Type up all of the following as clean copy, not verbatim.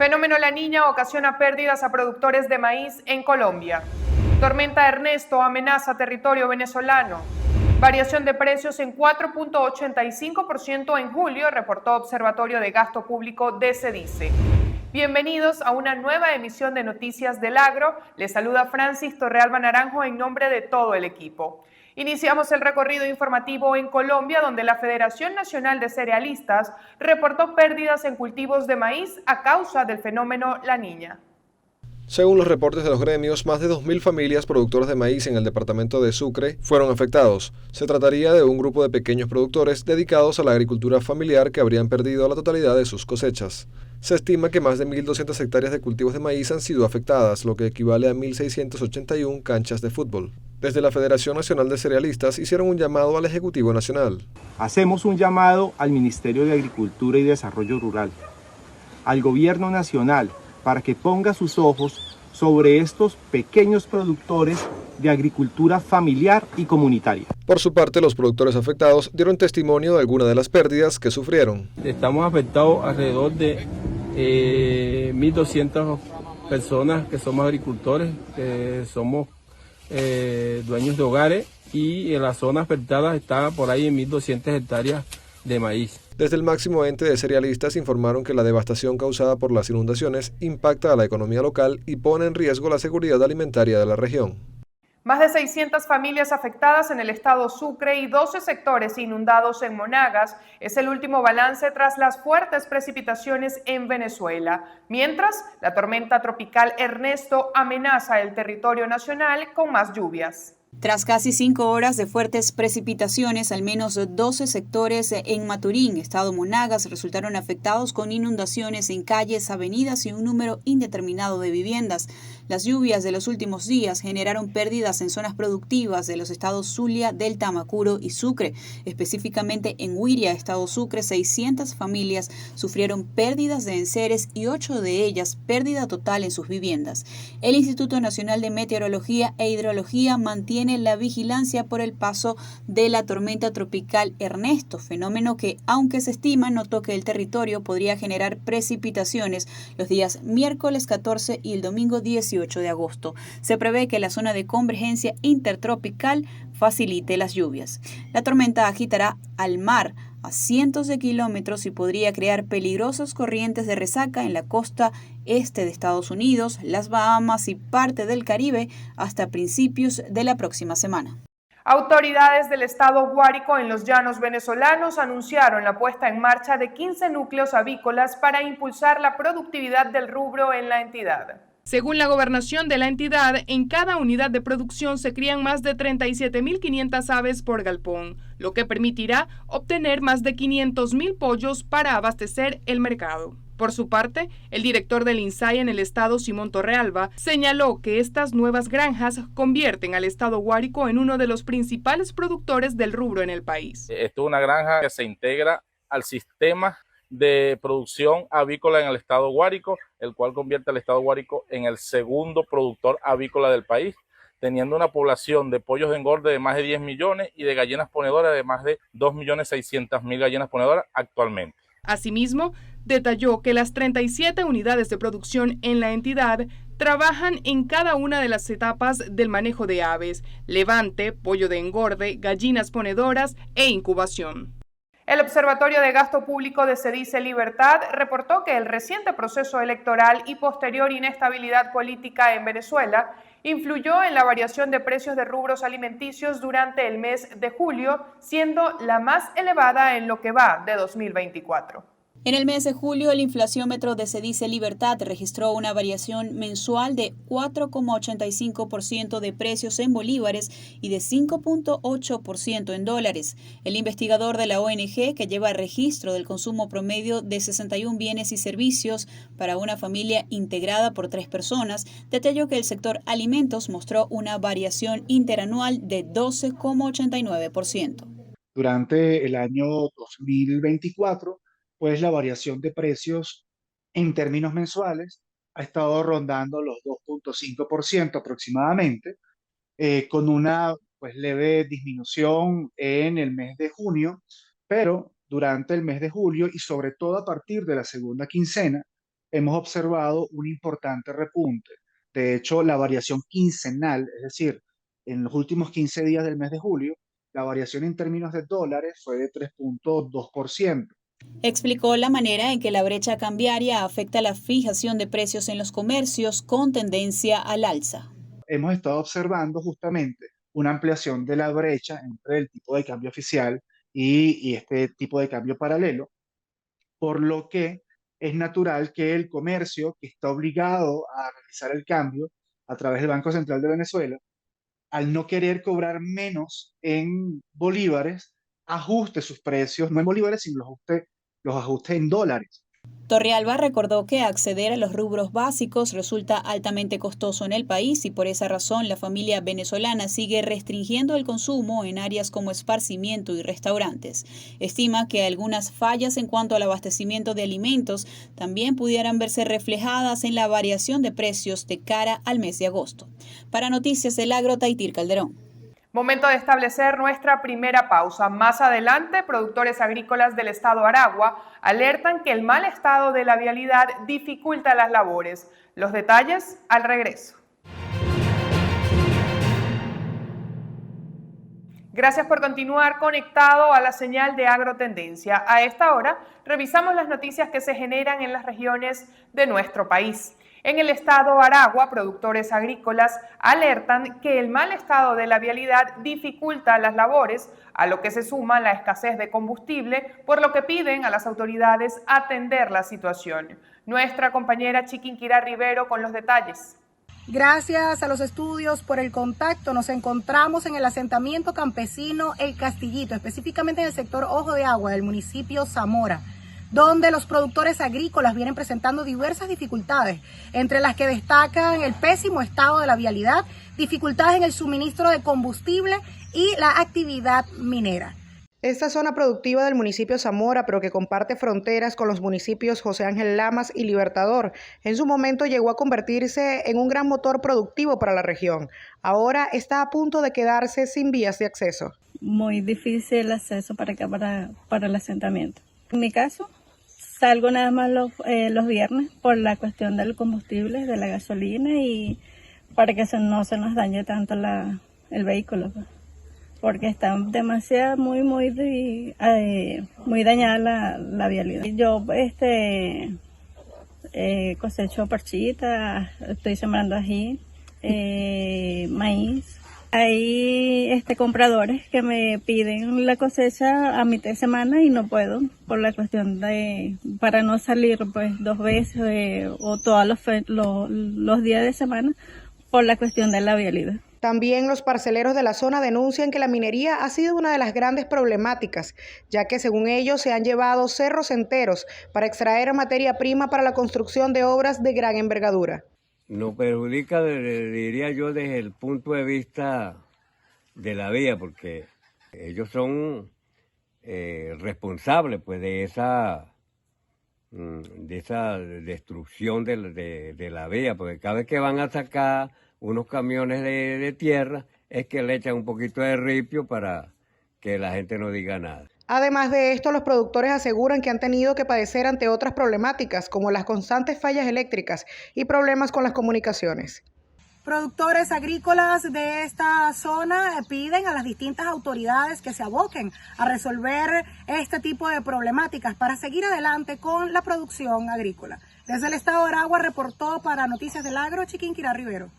Fenómeno La Niña ocasiona pérdidas a productores de maíz en Colombia. Tormenta Ernesto amenaza territorio venezolano. Variación de precios en 4.85% en julio, reportó Observatorio de Gasto Público de CEDICE. Bienvenidos a una nueva emisión de Noticias del Agro. Les saluda Francis Torrealba Naranjo en nombre de todo el equipo. Iniciamos el recorrido informativo en Colombia, donde la Federación Nacional de Cerealistas reportó pérdidas en cultivos de maíz a causa del fenómeno La Niña. Según los reportes de los gremios, más de 2.000 familias productoras de maíz en el departamento de Sucre fueron afectados. Se trataría de un grupo de pequeños productores dedicados a la agricultura familiar que habrían perdido la totalidad de sus cosechas. Se estima que más de 1.200 hectáreas de cultivos de maíz han sido afectadas, lo que equivale a 1.681 canchas de fútbol. Desde la Federación Nacional de Cerealistas hicieron un llamado al Ejecutivo Nacional. Hacemos un llamado al Ministerio de Agricultura y Desarrollo Rural, al Gobierno Nacional, para que ponga sus ojos sobre estos pequeños productores de agricultura familiar y comunitaria. Por su parte, los productores afectados dieron testimonio de algunas de las pérdidas que sufrieron. Estamos afectados alrededor de 1.200 personas que somos agricultores, que somos dueños de hogares, y en la zona afectada está por ahí en 1.200 hectáreas de maíz. Desde el máximo ente de cerealistas informaron que la devastación causada por las inundaciones impacta a la economía local y pone en riesgo la seguridad alimentaria de la región. Más de 600 familias afectadas en el estado Sucre y 12 sectores inundados en Monagas es el último balance tras las fuertes precipitaciones en Venezuela. Mientras, la tormenta tropical Ernesto amenaza el territorio nacional con más lluvias. Tras casi 5 horas de fuertes precipitaciones, al menos 12 sectores en Maturín, estado Monagas, resultaron afectados con inundaciones en calles, avenidas y un número indeterminado de viviendas. Las lluvias de los últimos días generaron pérdidas en zonas productivas de los estados Zulia, Delta, Amacuro y Sucre. Específicamente en Huiria, estado Sucre, 600 familias sufrieron pérdidas de enseres y 8 de ellas pérdida total en sus viviendas. El Instituto Nacional de Meteorología e Hidrología mantiene la vigilancia por el paso de la tormenta tropical Ernesto, fenómeno que, aunque se estima no toque el territorio, podría generar precipitaciones los días miércoles 14 y el domingo 18 de agosto. Se prevé que la zona de convergencia intertropical facilite las lluvias. La tormenta agitará al mar a cientos de kilómetros y podría crear peligrosas corrientes de resaca en la costa este de Estados Unidos, las Bahamas y parte del Caribe hasta principios de la próxima semana. Autoridades del estado Guárico en los llanos venezolanos anunciaron la puesta en marcha de 15 núcleos avícolas para impulsar la productividad del rubro en la entidad. Según la gobernación de la entidad, en cada unidad de producción se crían más de 37.500 aves por galpón, lo que permitirá obtener más de 500.000 pollos para abastecer el mercado. Por su parte, el director del INSAI en el estado, Simón Torrealba, señaló que estas nuevas granjas convierten al estado Guárico en uno de los principales productores del rubro en el país. Esto es una granja que se integra al sistema de producción avícola en el estado Guárico, el cual convierte al estado Guárico en el segundo productor avícola del país, teniendo una población de pollos de engorde de más de 10 millones y de gallinas ponedoras de más de 2.600.000 gallinas ponedoras actualmente. Asimismo, detalló que las 37 unidades de producción en la entidad trabajan en cada una de las etapas del manejo de aves: levante, pollo de engorde, gallinas ponedoras e incubación. El Observatorio de Gasto Público de CEDICE Libertad reportó que el reciente proceso electoral y posterior inestabilidad política en Venezuela influyó en la variación de precios de rubros alimenticios durante el mes de julio, siendo la más elevada en lo que va de 2024. En el mes de julio, el inflaciómetro de CEDICE Libertad registró una variación mensual de 4,85% de precios en bolívares y de 5,8% en dólares. El investigador de la ONG, que lleva registro del consumo promedio de 61 bienes y servicios para una familia integrada por 3 personas, detalló que el sector alimentos mostró una variación interanual de 12,89%. Durante el año 2024, pues la variación de precios en términos mensuales ha estado rondando los 2,5% aproximadamente, con una pues leve disminución en el mes de junio, pero durante el mes de julio y sobre todo a partir de la segunda quincena, hemos observado un importante repunte. De hecho, la variación quincenal, es decir, en los últimos 15 días del mes de julio, la variación en términos de dólares fue de 3,2%. Explicó la manera en que la brecha cambiaria afecta la fijación de precios en los comercios con tendencia al alza. Hemos estado observando justamente una ampliación de la brecha entre el tipo de cambio oficial y este tipo de cambio paralelo, por lo que es natural que el comercio que está obligado a realizar el cambio a través del Banco Central de Venezuela, al no querer cobrar menos en bolívares, ajuste sus precios, no en bolívares, sino los ajuste en dólares. Torrealba recordó que acceder a los rubros básicos resulta altamente costoso en el país y por esa razón la familia venezolana sigue restringiendo el consumo en áreas como esparcimiento y restaurantes. Estima que algunas fallas en cuanto al abastecimiento de alimentos también pudieran verse reflejadas en la variación de precios de cara al mes de agosto. Para Noticias del Agro, Taitir Calderón. Momento de establecer nuestra primera pausa. Más adelante, productores agrícolas del estado Aragua alertan que el mal estado de la vialidad dificulta las labores. Los detalles al regreso. Gracias por continuar conectado a la señal de Agrotendencia. A esta hora, revisamos las noticias que se generan en las regiones de nuestro país. En el estado Aragua, productores agrícolas alertan que el mal estado de la vialidad dificulta las labores, a lo que se suma la escasez de combustible, por lo que piden a las autoridades atender la situación. Nuestra compañera Chiquinquirá Rivero con los detalles. Gracias a los estudios por el contacto, nos encontramos en el asentamiento campesino El Castillito, específicamente en el sector Ojo de Agua del municipio Zamora, donde los productores agrícolas vienen presentando diversas dificultades, entre las que destacan el pésimo estado de la vialidad, dificultades en el suministro de combustible y la actividad minera. Esta zona productiva del municipio Zamora, pero que comparte fronteras con los municipios José Ángel Lamas y Libertador, en su momento llegó a convertirse en un gran motor productivo para la región. Ahora está a punto de quedarse sin vías de acceso. Muy difícil el acceso para acá, para el asentamiento. En mi caso, salgo nada más los viernes por la cuestión del combustible, de la gasolina y para que no se nos dañe tanto el vehículo, porque está demasiado, muy dañada la vialidad. Yo cosecho parchita, estoy sembrando ají, maíz. Hay compradores que me piden la cosecha a mitad de semana y no puedo por la cuestión para no salir pues 2 veces o todos los días de semana por la cuestión de la vialidad. También los parceleros de la zona denuncian que la minería ha sido una de las grandes problemáticas, ya que según ellos se han llevado cerros enteros para extraer materia prima para la construcción de obras de gran envergadura. Nos perjudica, diría yo, desde el punto de vista de la vía, porque ellos son responsables pues, de esa destrucción de la vía, porque cada vez que van a sacar unos camiones de tierra, es que le echan un poquito de ripio para que la gente no diga nada. Además de esto, los productores aseguran que han tenido que padecer ante otras problemáticas, como las constantes fallas eléctricas y problemas con las comunicaciones. Productores agrícolas de esta zona piden a las distintas autoridades que se aboquen a resolver este tipo de problemáticas para seguir adelante con la producción agrícola. Desde el estado de Aragua reportó para Noticias del Agro, Chiquinquirá Rivero.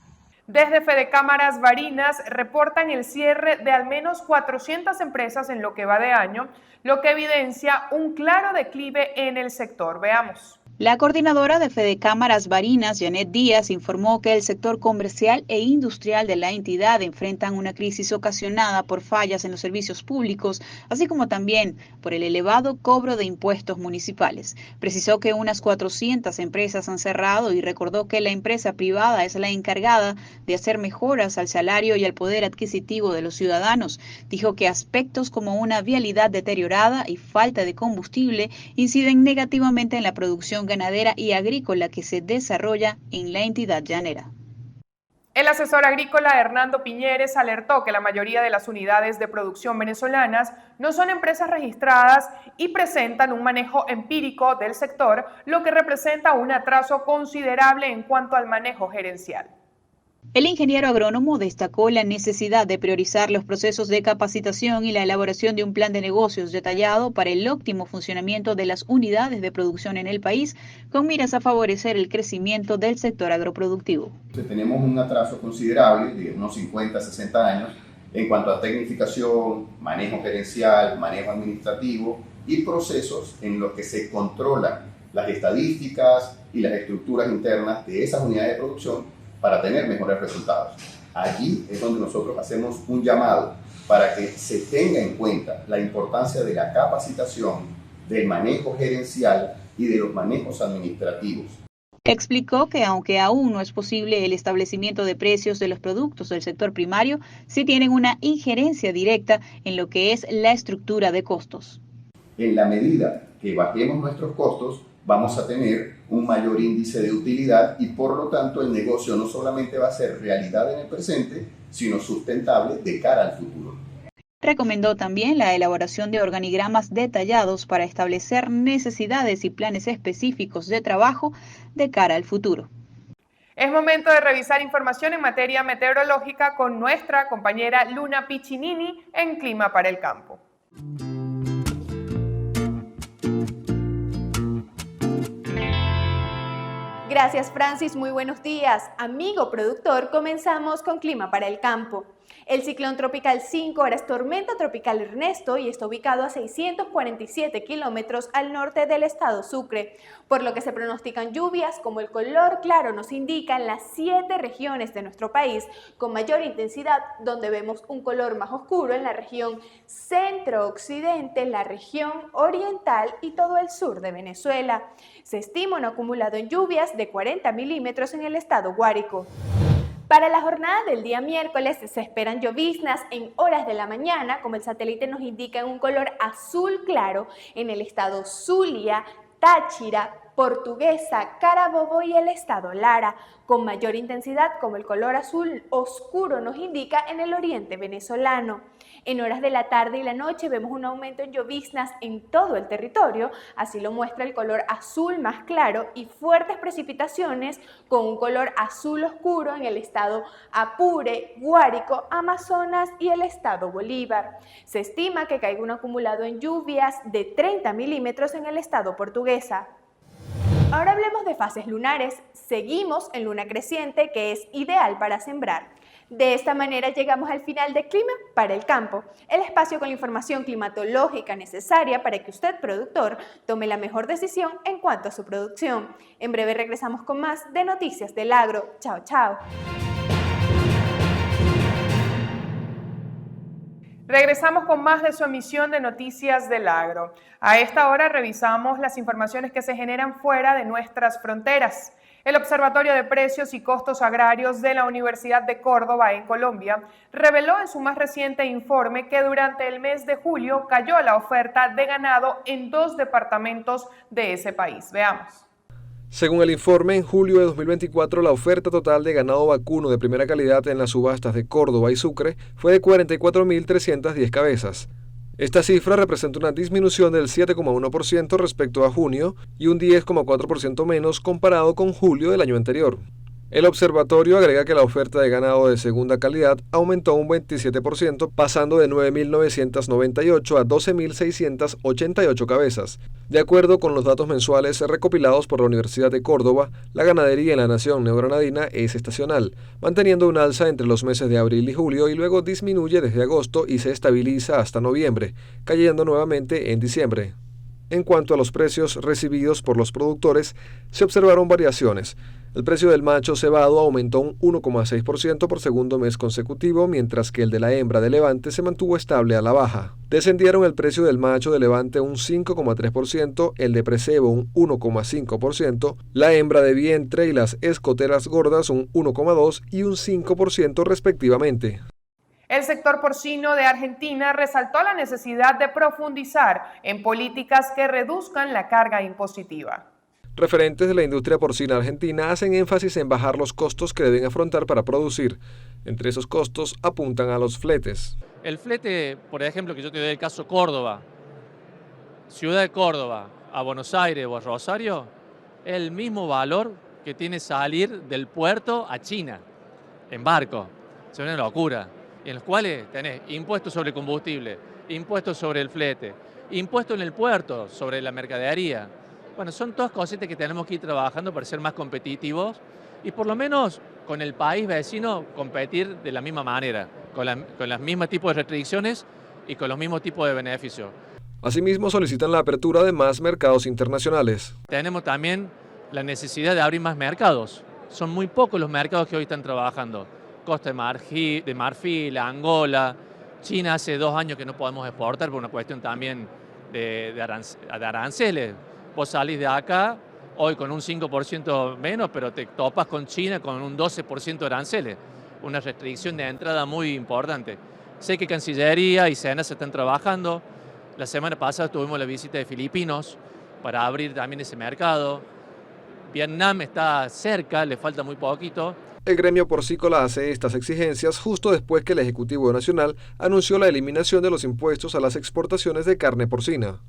Desde Fedecámaras Barinas reportan el cierre de al menos 400 empresas en lo que va de año, lo que evidencia un claro declive en el sector. Veamos. La coordinadora de Fedecámaras Barinas, Janet Díaz, informó que el sector comercial e industrial de la entidad enfrentan una crisis ocasionada por fallas en los servicios públicos, así como también por el elevado cobro de impuestos municipales. Precisó que unas 400 empresas han cerrado y recordó que la empresa privada es la encargada de hacer mejoras al salario y al poder adquisitivo de los ciudadanos. Dijo que aspectos como una vialidad deteriorada y falta de combustible inciden negativamente en la producción ganadera y agrícola que se desarrolla en la entidad llanera. El asesor agrícola Hernando Piñeres alertó que la mayoría de las unidades de producción venezolanas no son empresas registradas y presentan un manejo empírico del sector, lo que representa un atraso considerable en cuanto al manejo gerencial. El ingeniero agrónomo destacó la necesidad de priorizar los procesos de capacitación y la elaboración de un plan de negocios detallado para el óptimo funcionamiento de las unidades de producción en el país, con miras a favorecer el crecimiento del sector agroproductivo. Tenemos un atraso considerable de unos 50, 60 años en cuanto a tecnificación, manejo gerencial, manejo administrativo y procesos en los que se controlan las estadísticas y las estructuras internas de esas unidades de producción para tener mejores resultados. Allí es donde nosotros hacemos un llamado para que se tenga en cuenta la importancia de la capacitación, del manejo gerencial y de los manejos administrativos. Explicó que aunque aún no es posible el establecimiento de precios de los productos del sector primario, sí tienen una injerencia directa en lo que es la estructura de costos. En la medida que bajemos nuestros costos, vamos a tener un mayor índice de utilidad y por lo tanto el negocio no solamente va a ser realidad en el presente, sino sustentable de cara al futuro. Recomendó también la elaboración de organigramas detallados para establecer necesidades y planes específicos de trabajo de cara al futuro. Es momento de revisar información en materia meteorológica con nuestra compañera Luna Piccinini en Clima para el Campo. Gracias, Francis. Muy buenos días. Amigo productor, comenzamos con Clima para el Campo. El ciclón tropical 5 ahora es tormenta tropical Ernesto y está ubicado a 647 kilómetros al norte del estado Sucre, por lo que se pronostican lluvias como el color claro nos indica en las 7 regiones de nuestro país con mayor intensidad, donde vemos un color más oscuro en la región centro-occidente, la región oriental y todo el sur de Venezuela. Se estima un acumulado en lluvias de 40 milímetros en el estado Guárico. Para la jornada del día miércoles se esperan lloviznas en horas de la mañana, como el satélite nos indica, en un color azul claro en el estado Zulia, Táchira, Portuguesa, Carabobo y el estado Lara, con mayor intensidad como el color azul oscuro nos indica en el oriente venezolano. En horas de la tarde y la noche vemos un aumento en lloviznas en todo el territorio, así lo muestra el color azul más claro y fuertes precipitaciones con un color azul oscuro en el estado Apure, Guárico, Amazonas y el estado Bolívar. Se estima que caiga un acumulado en lluvias de 30 milímetros en el estado Portuguesa. Ahora hablemos de fases lunares. Seguimos en luna creciente, que es ideal para sembrar. De esta manera llegamos al final de Clima para el Campo, el espacio con la información climatológica necesaria para que usted, productor, tome la mejor decisión en cuanto a su producción. En breve regresamos con más de Noticias del Agro. Chao, chao. Regresamos con más de su emisión de Noticias del Agro. A esta hora revisamos las informaciones que se generan fuera de nuestras fronteras. El Observatorio de Precios y Costos Agrarios de la Universidad de Córdoba, en Colombia, reveló en su más reciente informe que durante el mes de julio cayó la oferta de ganado en 2 departamentos de ese país. Veamos. Según el informe, en julio de 2024 la oferta total de ganado vacuno de primera calidad en las subastas de Córdoba y Sucre fue de 44.310 cabezas. Esta cifra representa una disminución del 7,1% respecto a junio y un 10,4% menos comparado con julio del año anterior. El observatorio agrega que la oferta de ganado de segunda calidad aumentó un 27%, pasando de 9.998 a 12.688 cabezas. De acuerdo con los datos mensuales recopilados por la Universidad de Córdoba, la ganadería en la nación neogranadina es estacional, manteniendo un alza entre los meses de abril y julio y luego disminuye desde agosto y se estabiliza hasta noviembre, cayendo nuevamente en diciembre. En cuanto a los precios recibidos por los productores, se observaron variaciones. El precio del macho cebado aumentó un 1,6% por segundo mes consecutivo, mientras que el de la hembra de Levante se mantuvo estable a la baja. Descendieron el precio del macho de Levante un 5,3%, el de precebo un 1,5%, la hembra de vientre y las escoteras gordas un 1,2% y un 5% respectivamente. El sector porcino de Argentina resaltó la necesidad de profundizar en políticas que reduzcan la carga impositiva. Referentes de la industria porcina argentina hacen énfasis en bajar los costos que deben afrontar para producir. Entre esos costos apuntan a los fletes. El flete, por ejemplo, que yo te doy el caso Córdoba, Ciudad de Córdoba a Buenos Aires o a Rosario, es el mismo valor que tiene salir del puerto a China, en barco. Es una locura. En los cuales tenés impuestos sobre el combustible, impuestos sobre el flete, impuestos en el puerto sobre la mercadería. Bueno, son todas cositas que tenemos que ir trabajando para ser más competitivos y por lo menos con el país vecino competir de la misma manera, con los mismos tipos de restricciones y con los mismos tipos de beneficios. Asimismo, solicitan la apertura de más mercados internacionales. Tenemos también la necesidad de abrir más mercados. Son muy pocos los mercados que hoy están trabajando. Costa de Marfil, Angola, China hace 2 años que no podemos exportar por una cuestión también de aranceles. Vos salís de acá hoy con un 5% menos, pero te topas con China con un 12% de aranceles. Una restricción de entrada muy importante. Sé que Cancillería y SENA se están trabajando. La semana pasada tuvimos la visita de filipinos para abrir también ese mercado. Vietnam está cerca, le falta muy poquito. El gremio porcícola hace estas exigencias justo después que el Ejecutivo Nacional anunció la eliminación de los impuestos a las exportaciones de carne porcina.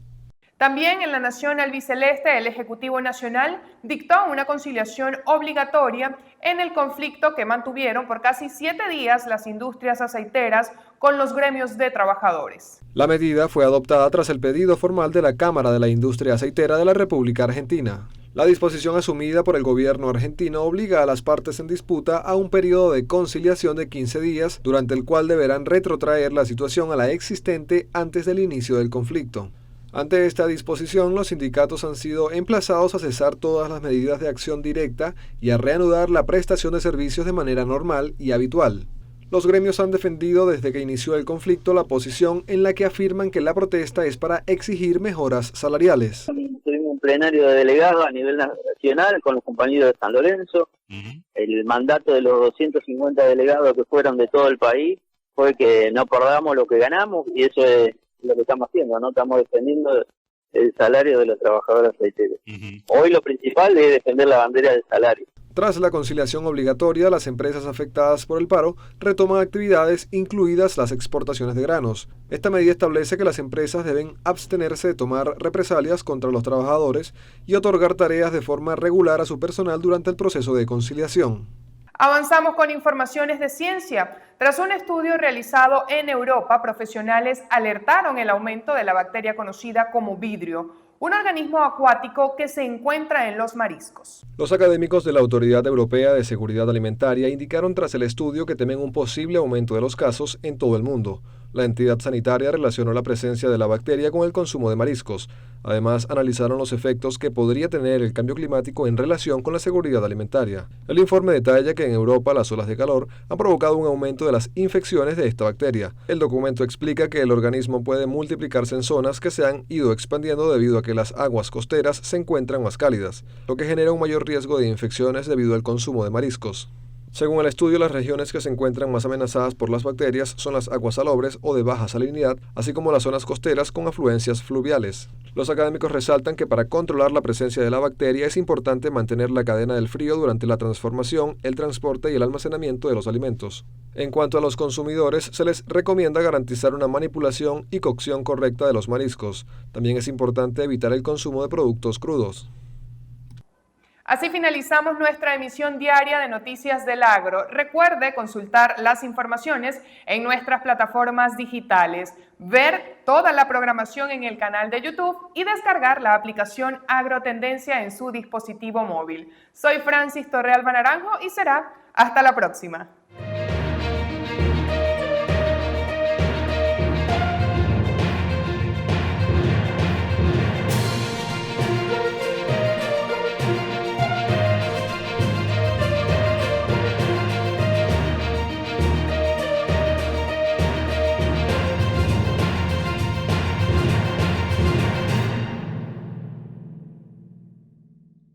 También en la Nación Albiceleste, el Ejecutivo Nacional dictó una conciliación obligatoria en el conflicto que mantuvieron por casi 7 días las industrias aceiteras con los gremios de trabajadores. La medida fue adoptada tras el pedido formal de la Cámara de la Industria Aceitera de la República Argentina. La disposición asumida por el gobierno argentino obliga a las partes en disputa a un periodo de conciliación de 15 días, durante el cual deberán retrotraer la situación a la existente antes del inicio del conflicto. Ante esta disposición, los sindicatos han sido emplazados a cesar todas las medidas de acción directa y a reanudar la prestación de servicios de manera normal y habitual. Los gremios han defendido desde que inició el conflicto la posición en la que afirman que la protesta es para exigir mejoras salariales. Tuvimos un plenario de delegados a nivel nacional con los compañeros de San Lorenzo. El mandato de los 250 delegados que fueron de todo el país fue que no perdamos lo que ganamos y eso es lo que estamos haciendo, ¿no? Estamos defendiendo el salario de los trabajadores aceiteros. Hoy lo principal es defender la bandera del salario. Tras la conciliación obligatoria, las empresas afectadas por el paro retoman actividades, incluidas las exportaciones de granos. Esta medida establece que las empresas deben abstenerse de tomar represalias contra los trabajadores y otorgar tareas de forma regular a su personal durante el proceso de conciliación. Avanzamos con informaciones de ciencia. Tras un estudio realizado en Europa, profesionales alertaron el aumento de la bacteria conocida como vidrio, un organismo acuático que se encuentra en los mariscos. Los académicos de la Autoridad Europea de Seguridad Alimentaria indicaron tras el estudio que temen un posible aumento de los casos en todo el mundo. La entidad sanitaria relacionó la presencia de la bacteria con el consumo de mariscos. Además, analizaron los efectos que podría tener el cambio climático en relación con la seguridad alimentaria. El informe detalla que en Europa las olas de calor han provocado un aumento de las infecciones de esta bacteria. El documento explica que el organismo puede multiplicarse en zonas que se han ido expandiendo debido a que las aguas costeras se encuentran más cálidas, lo que genera un mayor riesgo de infecciones debido al consumo de mariscos. Según el estudio, las regiones que se encuentran más amenazadas por las bacterias son las aguas salobres o de baja salinidad, así como las zonas costeras con afluencias fluviales. Los académicos resaltan que para controlar la presencia de la bacteria es importante mantener la cadena del frío durante la transformación, el transporte y el almacenamiento de los alimentos. En cuanto a los consumidores, se les recomienda garantizar una manipulación y cocción correcta de los mariscos. También es importante evitar el consumo de productos crudos. Así finalizamos nuestra emisión diaria de Noticias del Agro. Recuerde consultar las informaciones en nuestras plataformas digitales, ver toda la programación en el canal de YouTube y descargar la aplicación Agrotendencia en su dispositivo móvil. Soy Francis Torrealba Naranjo y será hasta la próxima.